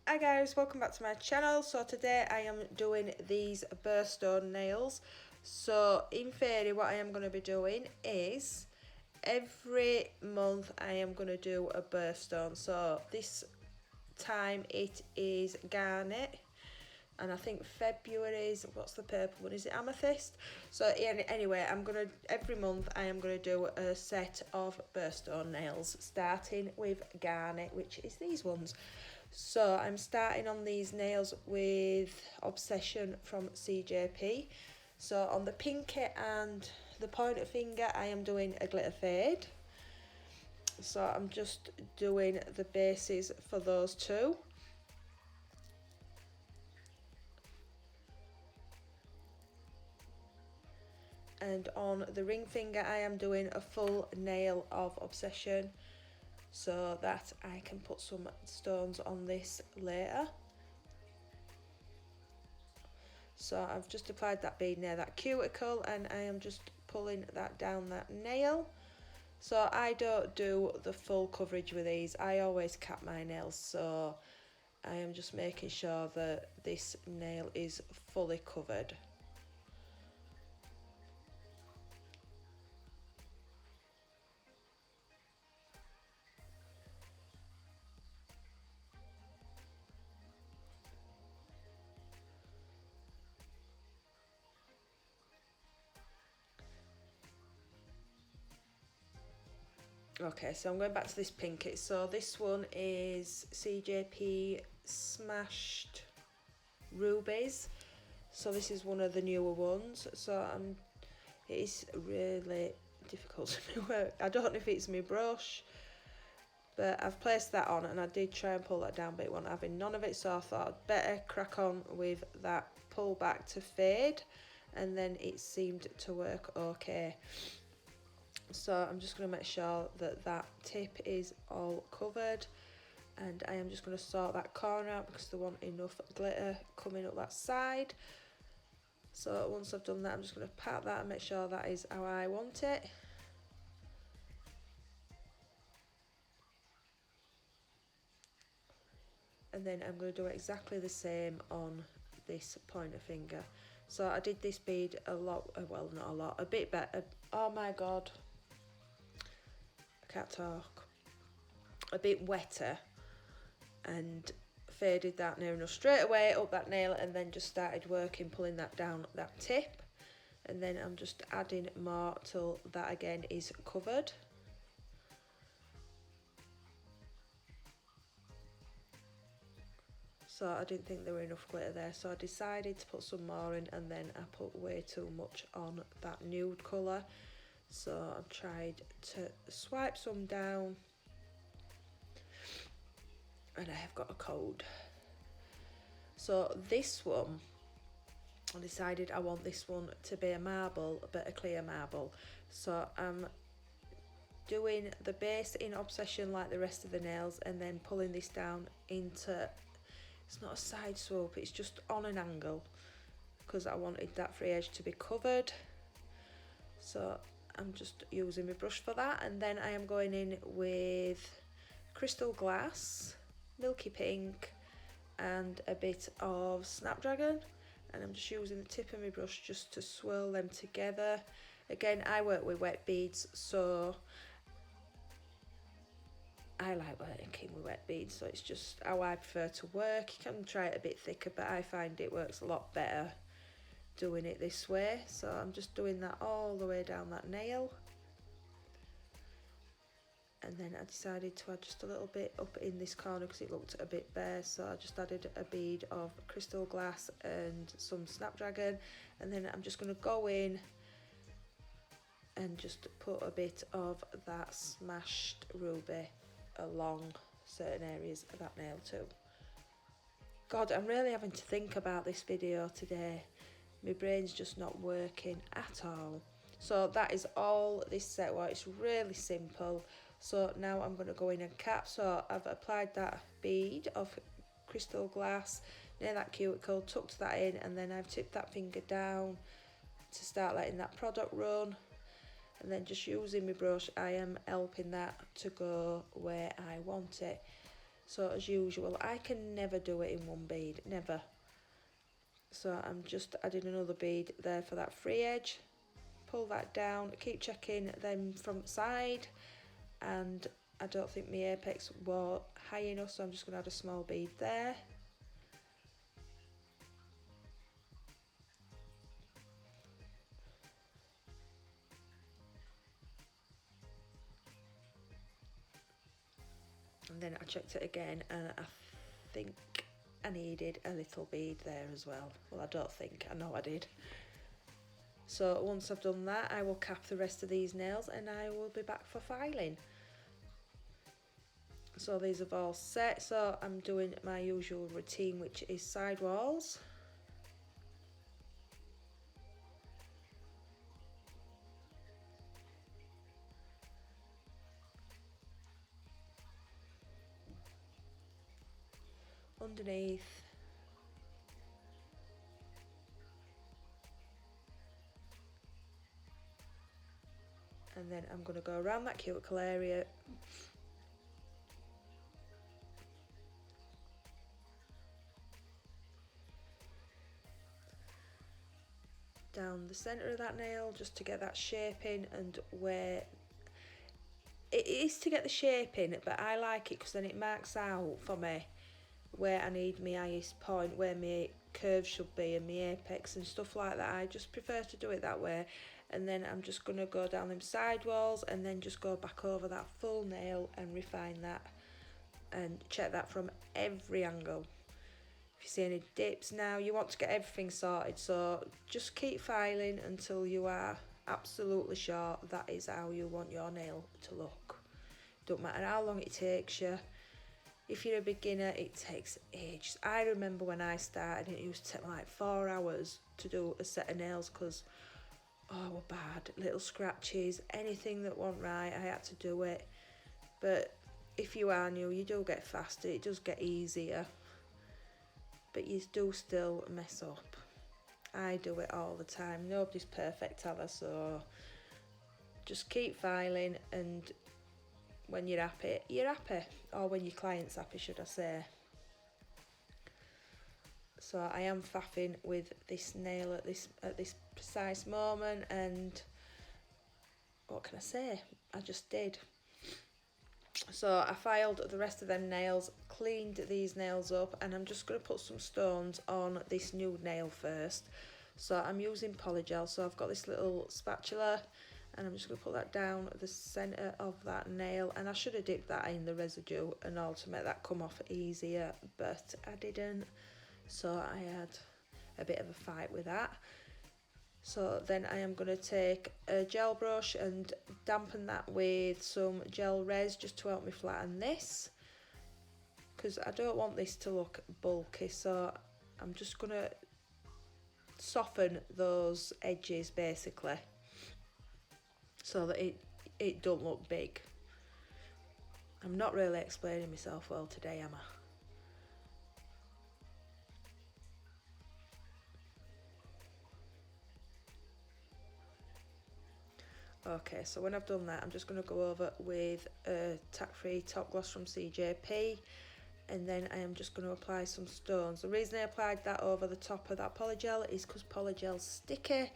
Hi guys, welcome back to my channel. So today I am doing these Birthstone nails. So in theory what I am going to be doing is every month I am going to do a birthstone. So this time it is garnet, and I think February's, what's the purple one, is it amethyst? So anyway, every month I am going to do a set of birthstone nails, starting with garnet, which is these ones. So I'm starting on these nails with Obsession from CJP. So on the pinky and the pointer finger I am doing a glitter fade. So I'm just doing the bases for those two. And on the ring finger I am doing a full nail of Obsession, so that I can put some stones on this later. So I've just applied that bead near that cuticle and I am just pulling that down that nail. So I don't do the full coverage with these, I always cap my nails, so I am just making sure that this nail is fully covered. Okay, so I'm going back to this pinky. So this one is CJP Smashed Rubies. So this is one of the newer ones. So it is really difficult to work. I don't know if it's my brush, but I've placed that on and I did try and pull that down, but it wasn't having none of it. So I thought I'd better crack on with that pull back to fade, and then it seemed to work okay. So I'm just going to make sure that that tip is all covered, and I am just going to sort that corner out because there wasn't enough glitter coming up that side. So once I've done that, I'm just going to pat that and make sure that is how I want it. And then I'm going to do exactly the same on this pointer finger. So I did this bead a lot, well not a lot, a bit better. Oh my god, I can't talk. A bit wetter, and faded that near enough straight away up that nail, and then just started working pulling that down that tip, and then I'm just adding more till that again is covered. So I didn't think there were enough glitter there, so I decided to put some more in, and then I put way too much on that nude colour. So I've tried to swipe some down, and I have got a code. So this one, I decided I want this one to be a marble, but a clear marble. So I'm doing the base in Obsession like the rest of the nails, and then pulling this down into, it's not a side swoop, it's just on an angle, because I wanted that free edge to be covered. So I'm just using my brush for that, and then I am going in with Crystal Glass, Milky Pink, and a bit of Snapdragon, and I'm just using the tip of my brush just to swirl them together. Again, I work with wet beads, so I like working with wet beads, so it's just how I prefer to work. You can try it a bit thicker, but I find it works a lot better doing it this way. So I'm just doing that all the way down that nail, and then I decided to add just a little bit up in this corner because it looked a bit bare, so I just added a bead of Crystal Glass and some Snapdragon, and then I'm just going to go in and just put a bit of that Smashed Ruby along certain areas of that nail too. God, I'm really having to think about this video today. My brain's just not working at all. So that is all this set was. It's really simple. So now I'm going to go in and cap. So I've applied that bead of Crystal Glass near that cuticle, tucked that in, and then I've tipped that finger down to start letting that product run. And then just using my brush, I am helping that to go where I want it. So as usual, I can never do it in one bead, never. So I'm just adding another bead there for that free edge. Pull that down, keep checking them from the side, and I don't think my apex were high enough, so I'm just going to add a small bead there. And then I checked it again, and I think I needed a little bead there as well. Well, I don't think, I know I did. So once I've done that, I will cap the rest of these nails and I will be back for filing. So these have all set, so I'm doing my usual routine, which is sidewalls. Underneath. And then I'm going to go around that cuticle area. Down the centre of that nail, just to get that shape in, and where it is to get the shape in, but I like it because then it marks out for me where I need my highest point, where my curve should be and my apex and stuff like that. I just prefer to do it that way. And then I'm just going to go down them sidewalls and then just go back over that full nail and refine that and check that from every angle. If you see any dips now, you want to get everything sorted, so just keep filing until you are absolutely sure that is how you want your nail to look. Don't matter how long it takes you. If you're a beginner, it takes ages. I remember when I started, it used to take like 4 hours to do a set of nails because, oh, were bad. Little scratches, anything that wasn't right, I had to do it. But if you are new, you do get faster, it does get easier. But you do still mess up. I do it all the time. Nobody's perfect ever, so just keep filing, and when you're happy, or when your client's happy, should I say. So I am faffing with this nail at this precise moment, and what can I say? I just did. So I filed the rest of them nails, cleaned these nails up, and I'm just going to put some stones on this nude nail first. So I'm using polygel, so I've got this little spatula and I'm just going to put that down the centre of that nail, and I should have dipped that in the residue and all to make that come off easier, but I didn't, so I had a bit of a fight with that. So then I am going to take a gel brush and dampen that with some gel res just to help me flatten this, because I don't want this to look bulky, so I'm just going to soften those edges basically so that it don't look big. I'm not really explaining myself well today, am I? Okay, so when I've done that, I'm just going to go over with a tack-free top gloss from CJP, and then I am just going to apply some stones. The reason I applied that over the top of that polygel is because polygel's sticky,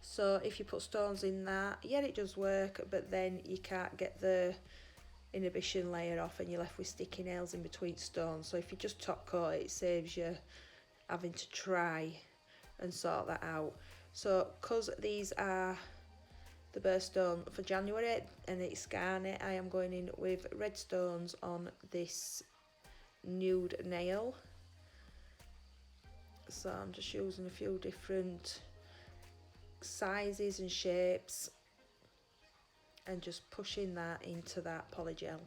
so if you put stones in that, yeah, it does work, but then you can't get the inhibition layer off and you're left with sticky nails in between stones. So if you just top coat it, it saves you having to try and sort that out. So because these are the Birthstone for January and it's garnet, I am going in with red stones on this nude nail. So I'm just using a few different sizes and shapes and just pushing that into that polygel.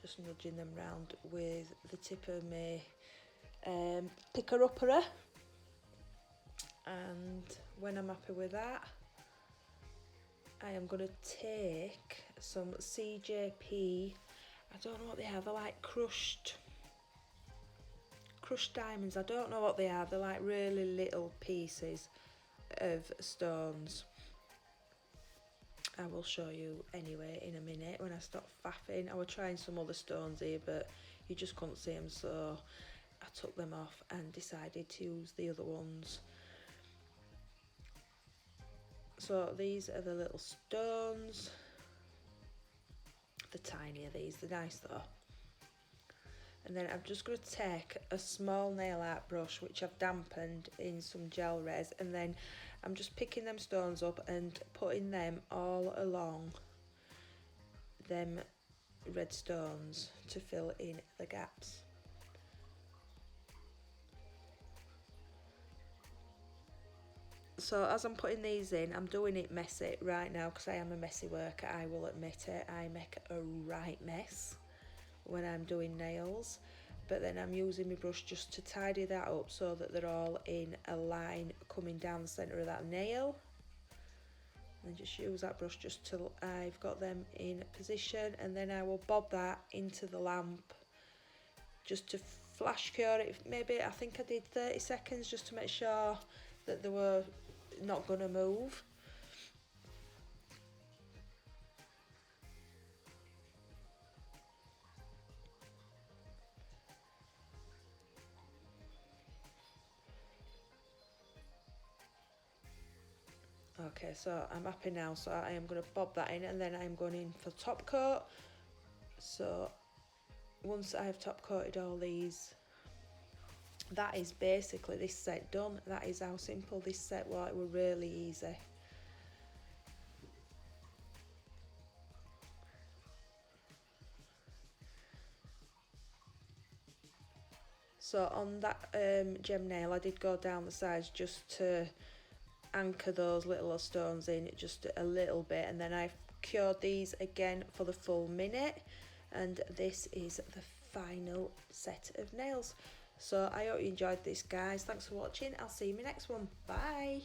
Just nudging them round with the tip of my picker-upper, and when I'm happy with that, I am going to take some CJP, I don't know what they have, they're like crushed crushed diamonds. I don't know what they are. They're like really little pieces of stones. I will show you anyway in a minute when I stop faffing. I was trying some other stones here, but you just couldn't see them, so I took them off and decided to use the other ones. So these are the little stones. The tinier these, they're nice though. And then I'm just going to take a small nail art brush which I've dampened in some gel res, and then I'm just picking them stones up and putting them all along them red stones to fill in the gaps. So as I'm putting these in, I'm doing it messy right now because I am a messy worker, I will admit it. I make a right mess when I'm doing nails, but then I'm using my brush just to tidy that up so that they're all in a line coming down the centre of that nail. And just use that brush just till I've got them in position, and then I will bob that into the lamp just to flash cure it. Maybe I think I did 30 seconds just to make sure that they were not going to move. Okay, so I'm happy now, so I am going to bob that in, and then I'm going in for top coat. So once I have top coated all these, that is basically this set done. That is how simple this set was. It was really easy. So on that gem nail, I did go down the sides just to anchor those little stones in just a little bit, and then I've cured these again for the full minute, and this is the final set of nails. So I hope you enjoyed this, guys. Thanks for watching. I'll see you in my next one. Bye.